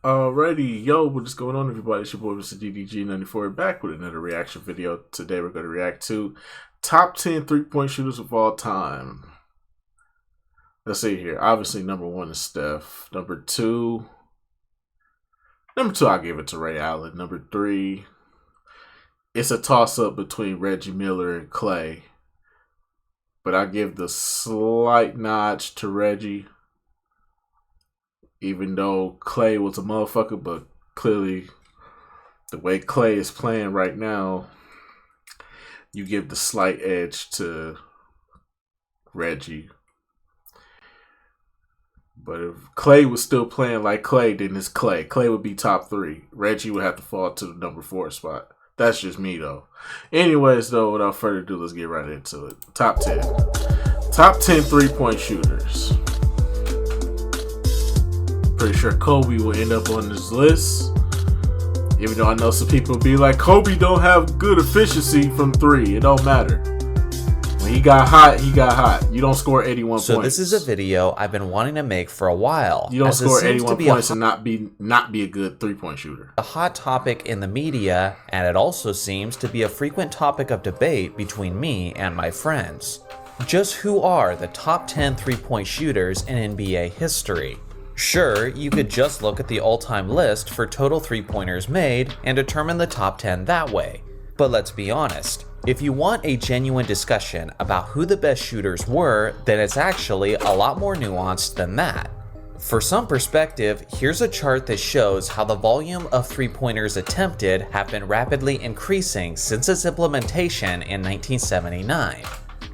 Alrighty, yo, what's going on, everybody? It's your boy, Mr. DDG94, back with another reaction video. Today, we're going to react to top 10 three-point shooters of all time. Let's see here. Obviously, number one is Steph. Number two, I'll give it to Ray Allen. Number three, it's a toss-up between Reggie Miller and Klay, but I give the slight notch to Reggie. Even though Klay was a motherfucker, but clearly the way Klay is playing right now, you give the slight edge to Reggie. But if Klay was still playing like Klay, then it's Klay. Klay would be top three. Reggie would have to fall to the number 4 spot. That's just me, though. Anyways, though, without further ado, let's get right into it. Top 10. Top 10 three-point shooters. Pretty sure Kobe will end up on this list. Even though I know some people will be like, Kobe don't have good efficiency from three. It don't matter. When he got hot, he got hot. You don't score 81 points. So this is a video I've been wanting to make for a while. You don't score 81 points and not be a good three-point shooter. A hot topic in the media, and it also seems to be a frequent topic of debate between me and my friends. Just who are the top 10 three-point shooters in NBA history? Sure, you could just look at the all-time list for total three-pointers made and determine the top 10 that way. But let's be honest, if you want a genuine discussion about who the best shooters were, then it's actually a lot more nuanced than that. For some perspective, here's a chart that shows how the volume of three-pointers attempted have been rapidly increasing since its implementation in 1979.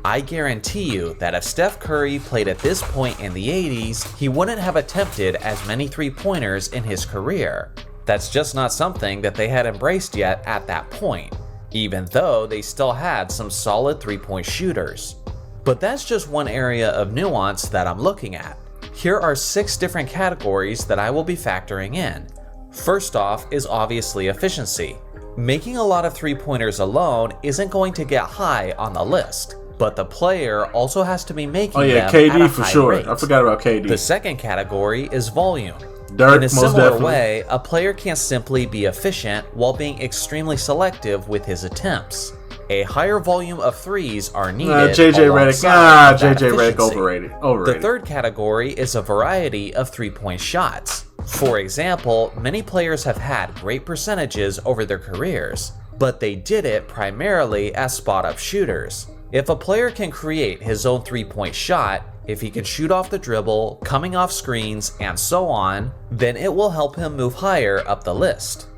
I guarantee you that if Steph Curry played at this point in the 80s, he wouldn't have attempted as many three-pointers in his career. That's just not something that they had embraced yet at that point, even though they still had some solid three-point shooters. But that's just one area of nuance that I'm looking at. Here are 6 different categories that I will be factoring in. First off is obviously efficiency. Making a lot of three-pointers alone isn't going to get high on the list, but the player also has to be making them at a KD for high sure. rate. I forgot about KD. The second category is volume. Dirk, in a similar definitely. way, a player can't simply be efficient while being extremely selective with his attempts. A higher volume of threes are needed. JJ Redick. JJ Redick overrated. The third category is a variety of three-point shots. For example, many players have had great percentages over their careers, but they did it primarily as spot-up shooters. If a player can create his own three-point shot, if he can shoot off the dribble, coming off screens, and so on, then it will help him move higher up the list.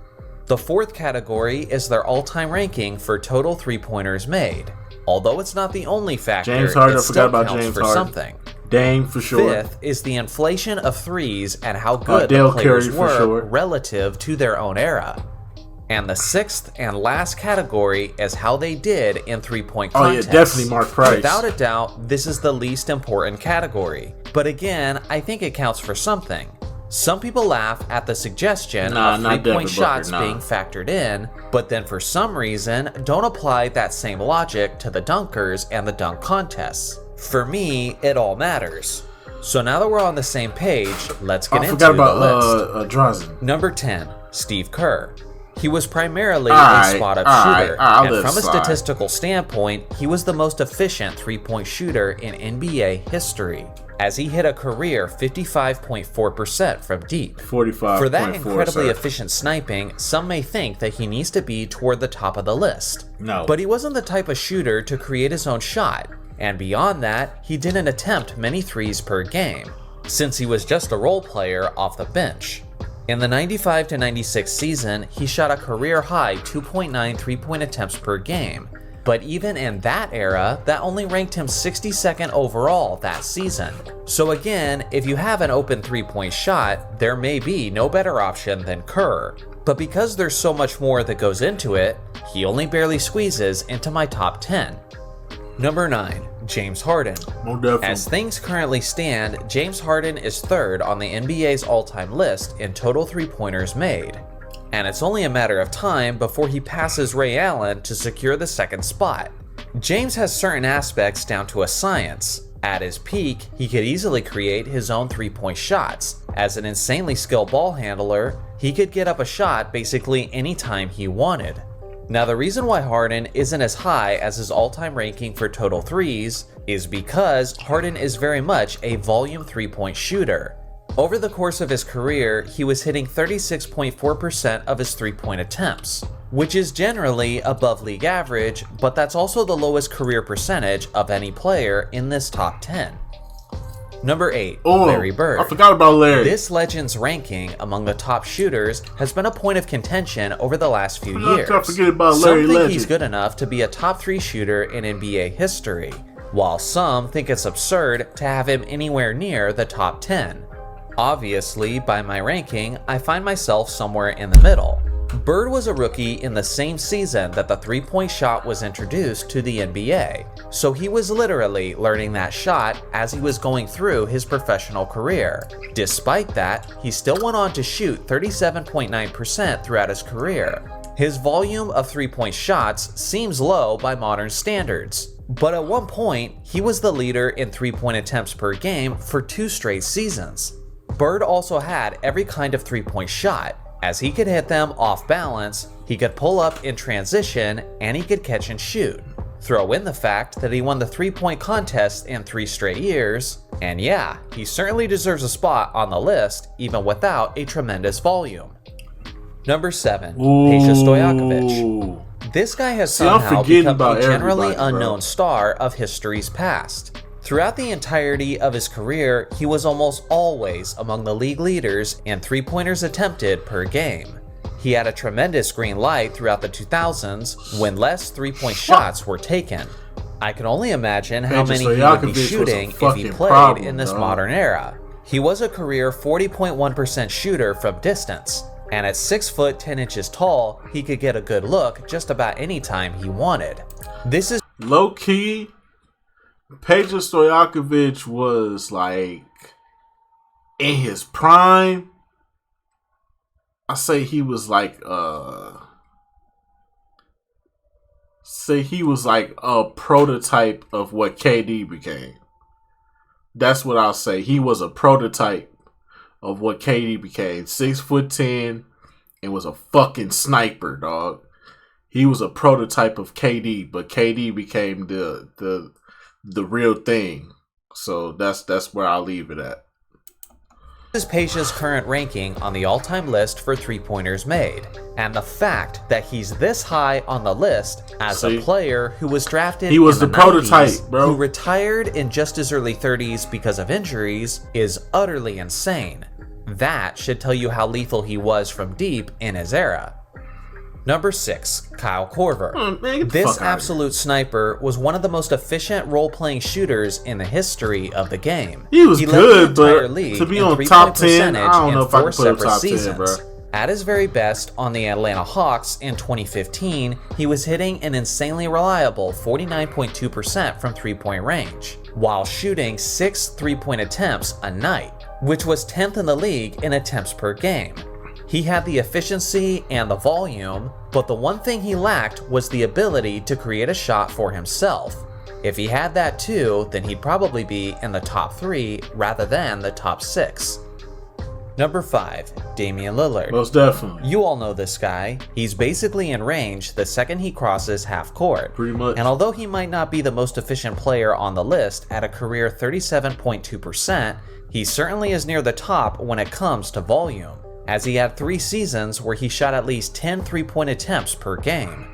The fourth category is their all-time ranking for total three-pointers made. Although it's not the only factor, James Harden, it still counts James for Harden. something. Dame for sure. Fifth is the inflation of threes and how good Dale the players Curry for were sure. relative to their own era. And the sixth and last category is how they did in three-point contests. Oh yeah, definitely Mark Price. Without a doubt, this is the least important category. But again, I think it counts for something. Some people laugh at the suggestion of three-point shots being factored in, but then for some reason don't apply that same logic to the dunkers and the dunk contests. For me, it all matters. So now that we're on the same page, let's get into the list. Drazen. Number 10, Steve Kerr. He was primarily a spot-up shooter, and from a statistical standpoint, he was the most efficient three-point shooter in NBA history, as he hit a career 55.4% from deep. 45.4%. For that incredibly efficient sniping, some may think that he needs to be toward the top of the list. No. But he wasn't the type of shooter to create his own shot, and beyond that, he didn't attempt many threes per game, since he was just a role player off the bench. In the 95-96 season, he shot a career-high 2.9 three-point attempts per game, but even in that era, that only ranked him 62nd overall that season. So again, if you have an open three-point shot, there may be no better option than Kerr. But because there's so much more that goes into it, he only barely squeezes into my top 10. Number 9, James Harden. As things currently stand, James Harden is third on the NBA's all-time list in total three-pointers made. And it's only a matter of time before he passes Ray Allen to secure the second spot. James has certain aspects down to a science. At his peak, he could easily create his own three-point shots, As an insanely skilled ball handler, he could get up a shot basically anytime he wanted. Now, the reason why Harden isn't as high as his all-time ranking for total threes is because Harden is very much a volume three-point shooter. Over the course of his career, he was hitting 36.4% of his three-point attempts, which is generally above league average, but that's also the lowest career percentage of any player in this top 10. Number 8, Larry Bird. I forgot about Larry. This legend's ranking among the top shooters has been a point of contention over the last few years. Forget about Some Larry think Legend. he's good enough to be a top 3 shooter in NBA history, while some think it's absurd to have him anywhere near the top 10. Obviously, by my ranking, I find myself somewhere in the middle. Bird was a rookie in the same season that the three-point shot was introduced to the NBA, so he was literally learning that shot as he was going through his professional career. Despite that, he still went on to shoot 37.9% throughout his career. His volume of three-point shots seems low by modern standards, but at one point, he was the leader in three-point attempts per game for 2 straight seasons. Bird also had every kind of three-point shot, as he could hit them off balance, he could pull up in transition, and he could catch and shoot. Throw in the fact that he won the three-point contest in 3 straight years, and yeah, he certainly deserves a spot on the list even without a tremendous volume. Number 7, Peja Stojakovic. This guy has somehow become a generally unknown star of history's past. Throughout the entirety of his career, he was almost always among the league leaders in three-pointers attempted per game. He had a tremendous green light throughout the 2000s when less three-point shots were taken. I can only imagine how many he would be shooting if he played in this modern era. He was a career 40.1% shooter from distance, and at 6 foot 10 inches tall, he could get a good look just about any time he wanted. This is low-key. Peja Stojakovic was like in his prime. I say he was like a prototype of what KD became. That's what I'll say. He was a prototype of what KD became. 6'10" and was a fucking sniper, dog. He was a prototype of KD, but KD became the real thing. So that's where I'll leave it at. This is Peja's current ranking on the all-time list for three-pointers made, and the fact that he's this high on the list as a player who was drafted in the prototype, 90s, bro. who retired in just his early 30s because of injuries, is utterly insane. That should tell you how lethal he was from deep in his era. Number 6, Kyle Korver. This absolute sniper was one of the most efficient role-playing shooters in the history of the game. He was good, but to be on top 10, I don't know if I can put him top 10, bro. At his very best on the Atlanta Hawks in 2015, he was hitting an insanely reliable 49.2% from three-point range, while shooting 6 three-point attempts a night, which was 10th in the league in attempts per game. He had the efficiency and the volume, but the one thing he lacked was the ability to create a shot for himself. If he had that too, then he'd probably be in the top 3 rather than the top 6. Number 5, Damian Lillard. Most definitely. You all know this guy. He's basically in range the second he crosses half court. Pretty much. And although he might not be the most efficient player on the list at a career 37.2%, he certainly is near the top when it comes to volume, as he had 3 seasons where he shot at least 10 three-point attempts per game.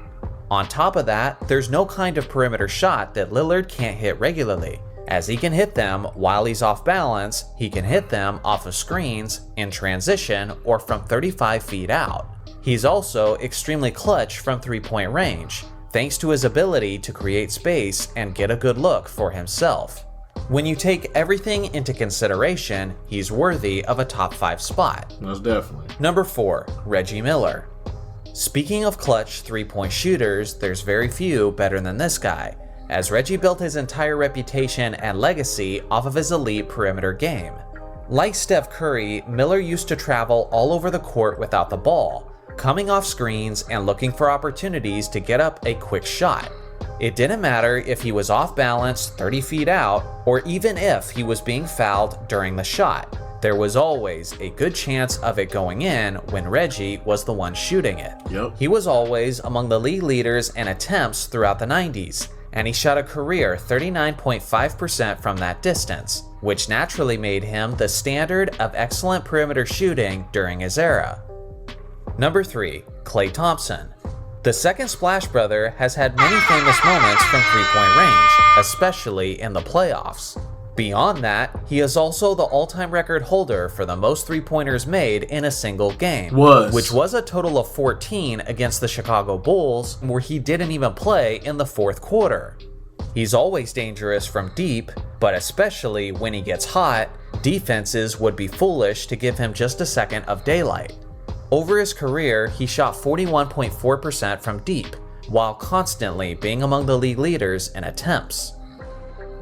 On top of that, there's no kind of perimeter shot that Lillard can't hit regularly, as he can hit them while he's off balance, he can hit them off of screens, in transition, or from 35 feet out. He's also extremely clutch from three-point range, thanks to his ability to create space and get a good look for himself. When you take everything into consideration, he's worthy of a top 5 spot. Most definitely. Number 4, Reggie Miller. Speaking of clutch three-point shooters, there's very few better than this guy, as Reggie built his entire reputation and legacy off of his elite perimeter game. Like Steph Curry, Miller used to travel all over the court without the ball, coming off screens and looking for opportunities to get up a quick shot. It didn't matter if he was off balance 30 feet out, or even if he was being fouled during the shot. there was always a good chance of it going in when Reggie was the one shooting it. Yep. He was always among the league leaders in attempts throughout the 90s, and he shot a career 39.5% from that distance, which naturally made him the standard of excellent perimeter shooting during his era. Number 3, Klay Thompson. The second Splash Brother has had many famous moments from three-point range, especially in the playoffs. Beyond that, he is also the all-time record holder for the most three-pointers made in a single game, which was a total of 14 against the Chicago Bulls, where he didn't even play in the fourth quarter. He's always dangerous from deep, but especially when he gets hot, defenses would be foolish to give him just a second of daylight. Over his career, he shot 41.4% from deep, while constantly being among the league leaders in attempts.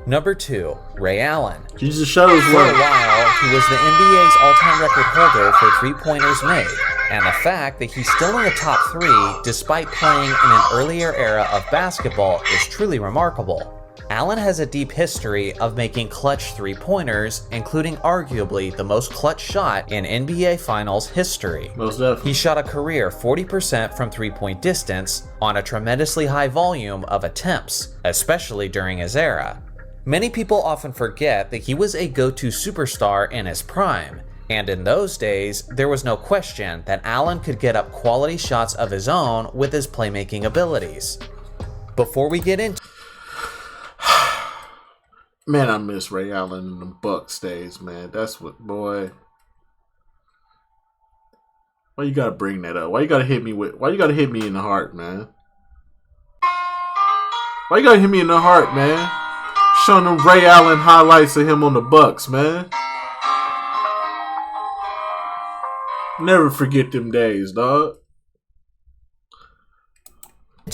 Number 2, Ray Allen. Jesus shows For a while, he was the NBA's all-time record holder for three-pointers made, and the fact that he's still in the top 3 despite playing in an earlier era of basketball is truly remarkable. Allen has a deep history of making clutch three-pointers, including arguably the most clutch shot in NBA Finals history. Most definitely. He shot a career 40% from three-point distance on a tremendously high volume of attempts, especially during his era. Many people often forget that he was a go-to superstar in his prime, and in those days, there was no question that Allen could get up quality shots of his own with his playmaking abilities. Before we get into Man, I miss Ray Allen in the Bucks days, man. That's what, boy. Why you gotta bring that up? Why you gotta hit me in the heart, man? Why you gotta hit me in the heart, man? Showing them Ray Allen highlights of him on the Bucks, man. Never forget them days, dog.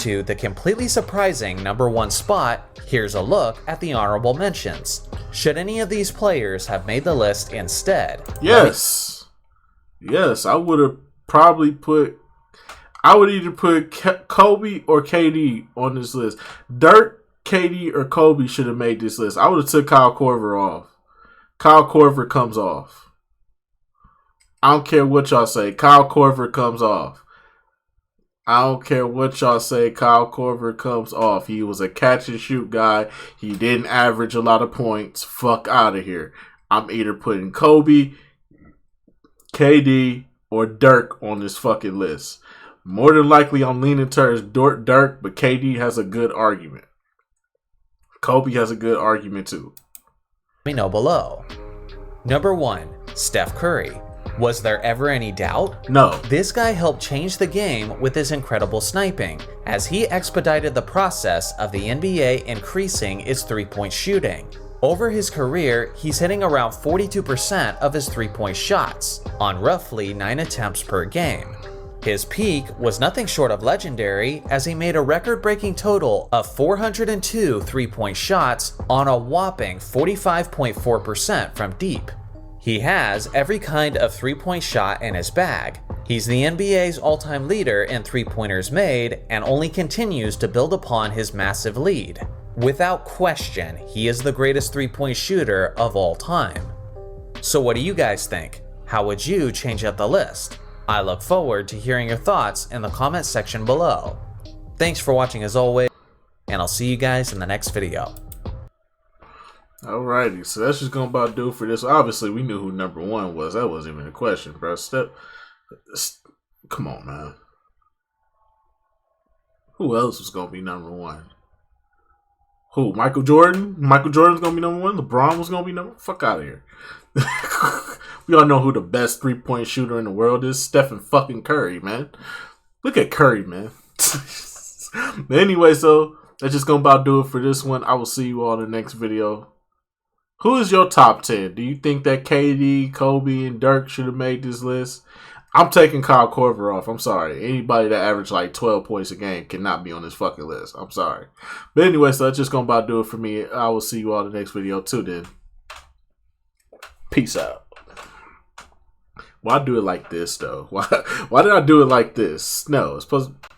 to the completely surprising number 1 spot, here's a look at the honorable mentions. Should any of these players have made the list instead? Yes. Yes, I would have probably I would either put Kobe or KD on this list. Dirk, KD, or Kobe should have made this list. I would have took Kyle Korver off. Kyle Korver comes off. I don't care what y'all say. Kyle Korver comes off. I don't care what y'all say. Kyle Korver comes off. He was a catch and shoot guy. He didn't average a lot of points. Fuck out of here. I'm either putting Kobe, KD, or Dirk on this fucking list. More than likely, I'm leaning towards Dirk, but KD has a good argument. Kobe has a good argument too. Let me know below. Number 1, Steph Curry. Was there ever any doubt? No. This guy helped change the game with his incredible sniping, as he expedited the process of the NBA increasing its three-point shooting. Over his career, he's hitting around 42% of his three-point shots, on roughly 9 attempts per game. His peak was nothing short of legendary, as he made a record-breaking total of 402 three-point shots on a whopping 45.4% from deep. He has every kind of three-point shot in his bag. He's the NBA's all-time leader in three-pointers made and only continues to build upon his massive lead. Without question, he is the greatest three-point shooter of all time. So what do you guys think? How would you change up the list? I look forward to hearing your thoughts in the comments section below. Thanks for watching as always, and I'll see you guys in the next video. Alrighty, so that's just gonna about do it for this. Obviously, we knew who number 1 was. That wasn't even a question, bro. Come on, man. Who else was gonna be number 1? Who? Michael Jordan? Michael Jordan's gonna be number 1. LeBron was gonna be number 1. Fuck out of here. We all know who the best three-point shooter in the world is. Stephen fucking Curry, man. Look at Curry, man. But anyway, so that's just gonna about do it for this one. I will see you all in the next video. Who is your top 10? Do you think that KD, Kobe, and Dirk should have made this list? I'm taking Kyle Korver off. I'm sorry. Anybody that averaged like 12 points a game cannot be on this fucking list. I'm sorry. But anyway, so that's just going to about do it for me. I will see you all in the next video too then. Peace out. Why do it like this though? Why did I do it like this? No, it's supposed to...